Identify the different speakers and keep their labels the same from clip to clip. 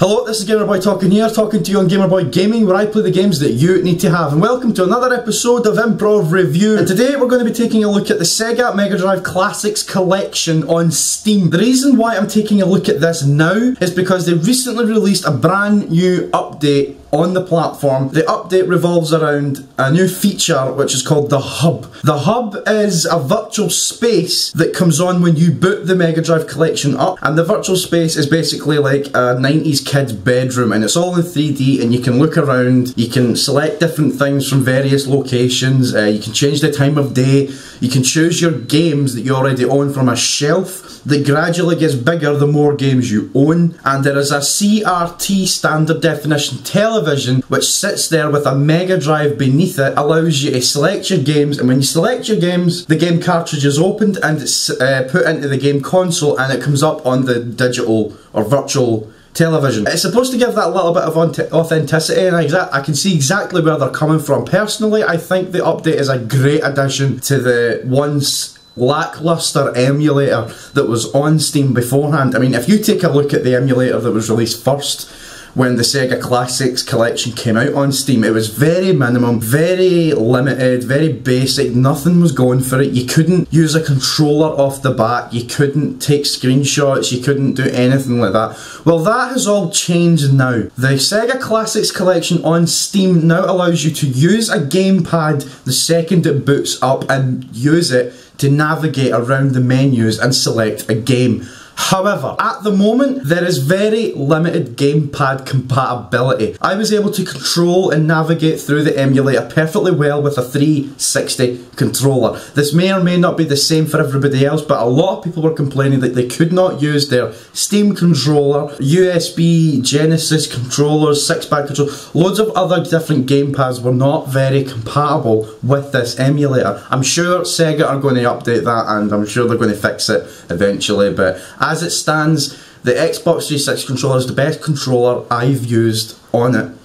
Speaker 1: Hello, this is Gamer Bhoy talking to you on Gamer Bhoy Gaming, where I play the games that you need to have. And welcome to another episode of Improv Review. And today we're going to be taking a look at the SEGA Mega Drive Classics Collection on Steam. The reason why I'm taking a look at this now is because they recently released a brand new update on the platform. The update revolves around a new feature which is called the Hub. The Hub is a virtual space that comes on when you boot the Mega Drive Collection up, and the virtual space is basically like a 90s kid's bedroom, and it's all in 3D, and you can look around, you can select different things from various locations, you can change the time of day, you can choose your games that you already own from a shelf that gradually gets bigger the more games you own, and there is a CRT standard definition television which sits there with a Mega Drive beneath it, allows you to select your games, and when you select your games, the game cartridge is opened and it's put into the game console, and it comes up on the digital or virtual television. It's supposed to give that little bit of authenticity, and I can see exactly where they're coming from. Personally, I think the update is a great addition to the once lackluster emulator that was on Steam beforehand. I mean, if you take a look at the emulator that was released first when the SEGA Classics Collection came out on Steam, it was very minimum, very limited, very basic, nothing was going for it. You couldn't use a controller off the back, you couldn't take screenshots, you couldn't do anything like that. Well, that has all changed now. The SEGA Classics Collection on Steam now allows you to use a gamepad the second it boots up and use it to navigate around the menus and select a game. However, at the moment, there is very limited gamepad compatibility. I was able to control and navigate through the emulator perfectly well with a 360 controller. This may or may not be the same for everybody else, but a lot of people were complaining that they could not use their Steam controller, USB Genesis controllers, 6-pack controller, loads of other different gamepads were not very compatible with this emulator. I'm sure SEGA are going to update that, and I'm sure they're going to fix it eventually, but as it stands, the Xbox 360 controller is the best controller I've used on it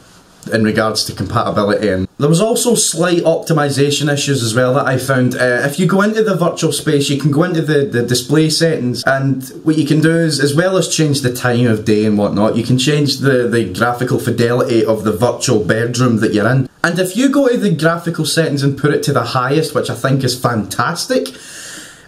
Speaker 1: in regards to compatibility. And there was also slight optimization issues as well that I found. If you go into the virtual space, you can go into the display settings, and what you can do is, as well as change the time of day and whatnot, you can change the graphical fidelity of the virtual bedroom that you're in. And if you go to the graphical settings and put it to the highest, which I think is fantastic,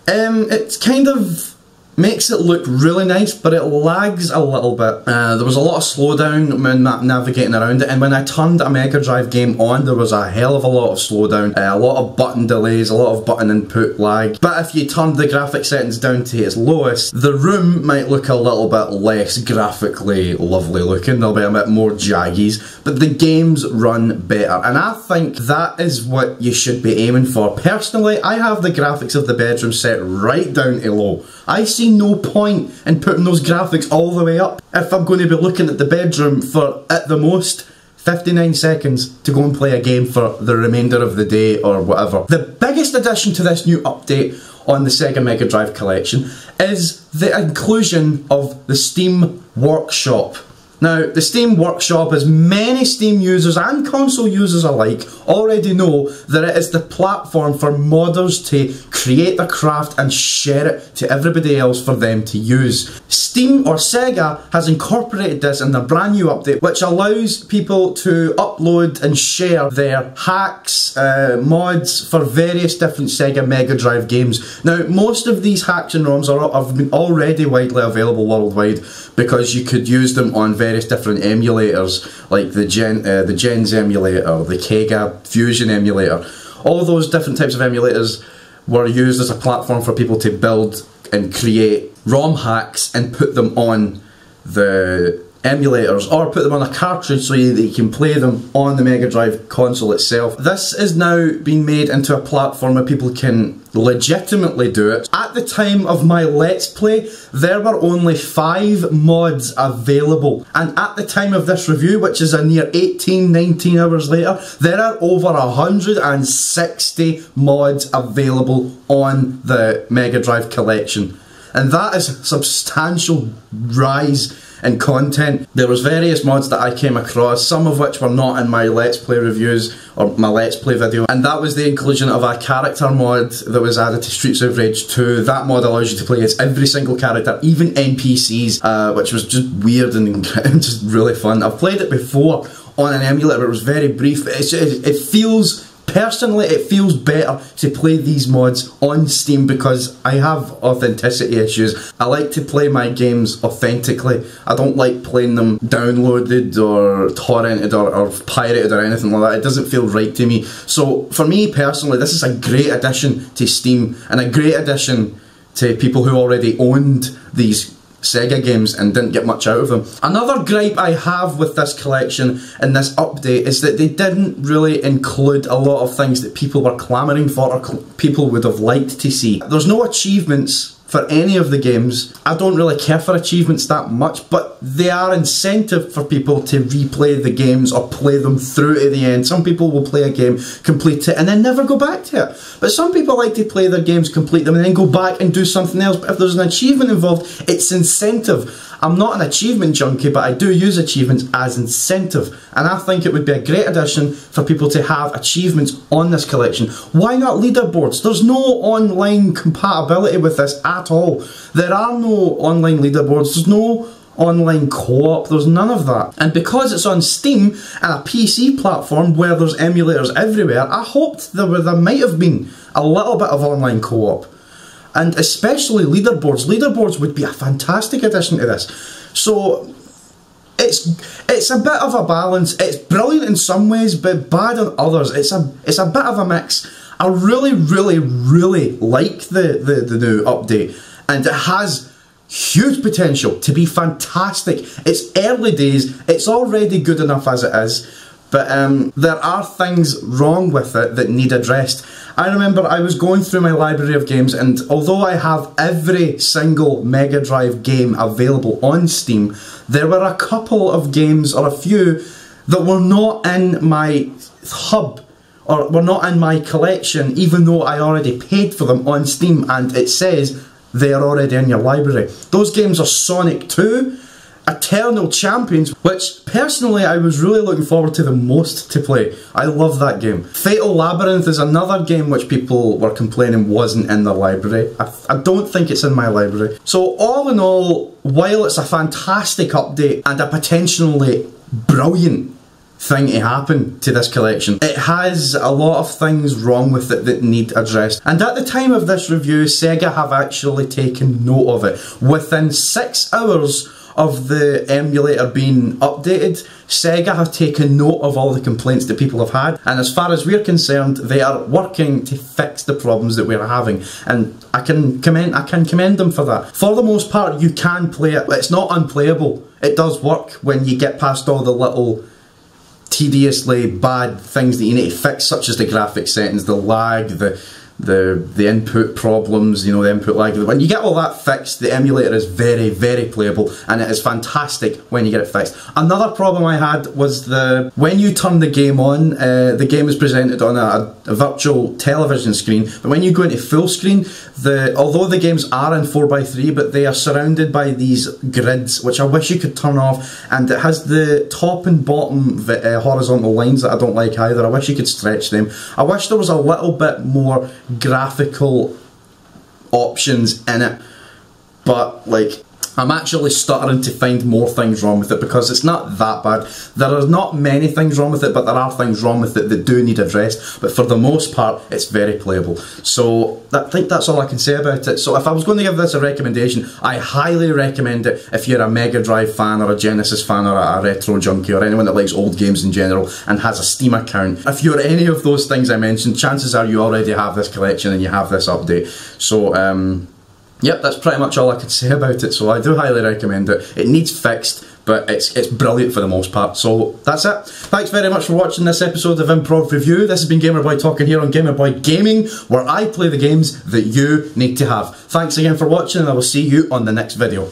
Speaker 1: it's kind of makes it look really nice, but it lags a little bit. There was a lot of slowdown when navigating around it, and when I turned a Mega Drive game on, there was a hell of a lot of slowdown, a lot of button delays, a lot of button input lag. But if you turned the graphic settings down to its lowest, the room might look a little bit less graphically lovely looking, there'll be a bit more jaggies, but the games run better, and I think that is what you should be aiming for. Personally, I have the graphics of the bedroom set right down to low. I see no point in putting those graphics all the way up if I'm going to be looking at the bedroom for, at the most, 59 seconds to go and play a game for the remainder of the day or whatever. The biggest addition to this new update on the SEGA Mega Drive Collection is the inclusion of the Steam Workshop. Now, the Steam Workshop, as many Steam users and console users alike already know, that it is the platform for modders to create their craft and share it to everybody else for them to use. Steam, or SEGA, has incorporated this in their brand new update, which allows people to upload and share their hacks, mods for various different SEGA Mega Drive games. Now, most of these hacks and ROMs have been already widely available worldwide, because you could use them on various different emulators, like the Gens emulator, the Kega Fusion emulator. All those different types of emulators were used as a platform for people to build and create ROM hacks and put them on the emulators, or put them on a cartridge so that you can play them on the Mega Drive console itself. This is now being made into a platform where people can legitimately do it. At the time of my Let's Play, there were only 5 mods available, and at the time of this review, which is a near 18-19 hours later, there are over 160 mods available on the Mega Drive Collection, and that is a substantial rise in content. There was various mods that I came across, some of which were not in my Let's Play reviews or my Let's Play video, and that was the inclusion of a character mod that was added to Streets of Rage 2. That mod allows you to play as every single character, even NPCs, which was just weird and just really fun. I've played it before on an emulator, but it was very brief. It feels... Personally, it feels better to play these mods on Steam because I have authenticity issues. I like to play my games authentically. I don't like playing them downloaded or torrented or pirated or anything like that. It doesn't feel right to me. So for me personally, this is a great addition to Steam and a great addition to people who already owned these SEGA games and didn't get much out of them. Another gripe I have with this collection and this update is that they didn't really include a lot of things that people were clamouring for or people would have liked to see. There's no achievements for any of the games. I don't really care for achievements that much, but they are incentive for people to replay the games or play them through to the end. Some people will play a game, complete it, and then never go back to it. But some people like to play their games, complete them, and then go back and do something else. But if there's an achievement involved, it's incentive. I'm not an achievement junkie, but I do use achievements as incentive. And I think it would be a great addition for people to have achievements on this collection. Why not leaderboards? There's no online compatibility with this at all. There are no online leaderboards. There's no online co-op. There's none of that. And because it's on Steam and a PC platform where there's emulators everywhere, I hoped there might have been a little bit of online co-op. And especially leaderboards. Leaderboards would be a fantastic addition to this. So it's a bit of a balance. It's brilliant in some ways, but bad in others. It's a bit of a mix. I really like the new update, and it has huge potential to be fantastic. It's early days. It's already good enough as it is. But there are things wrong with it that need addressed. I remember I was going through my library of games, and although I have every single Mega Drive game available on Steam, there were a couple of games, or a few, that were not in my hub, or were not in my collection, even though I already paid for them on Steam, and it says they are already in your library. Those games are Sonic 2, Eternal Champions, which personally I was really looking forward to the most to play. I love that game. Fatal Labyrinth is another game which people were complaining wasn't in their library. I don't think it's in my library. So all in all, while it's a fantastic update and a potentially brilliant thing to happen to this collection, it has a lot of things wrong with it that need addressed. And at the time of this review, Sega have actually taken note of it. Within 6 hours of the emulator being updated, Sega have taken note of all the complaints that people have had, and as far as we're concerned, they are working to fix the problems that we're having, and I can commend them for that. For the most part, you can play it. It's not unplayable. It does work when you get past all the little tediously bad things that you need to fix, such as the graphics settings, the lag, the input problems, you know, the input lag. When you get all that fixed, the emulator is very playable, and it is fantastic when you get it fixed. Another problem I had was when you turn the game on, the game is presented on a virtual television screen, but when you go into full screen, although the games are in 4:3, but they are surrounded by these grids, which I wish you could turn off, and it has the top and bottom horizontal lines that I don't like either. I wish you could stretch them. I wish there was a little bit more graphical options in it, but like, I'm actually starting to find more things wrong with it, because it's not that bad. There are not many things wrong with it, but there are things wrong with it that do need addressed, but for the most part it's very playable. So I think that's all I can say about it. So if I was going to give this a recommendation, I highly recommend it if you're a Mega Drive fan or a Genesis fan or a retro junkie or anyone that likes old games in general and has a Steam account. If you're any of those things I mentioned, chances are you already have this collection and you have this update. So yep, that's pretty much all I could say about it, so I do highly recommend it. It needs fixed, but it's brilliant for the most part. So that's it. Thanks very much for watching this episode of Improv Review. This has been Gamer Bhoy talking here on Gamer Bhoy Gaming, where I play the games that you need to have. Thanks again for watching, and I will see you on the next video.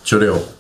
Speaker 1: Cheerio.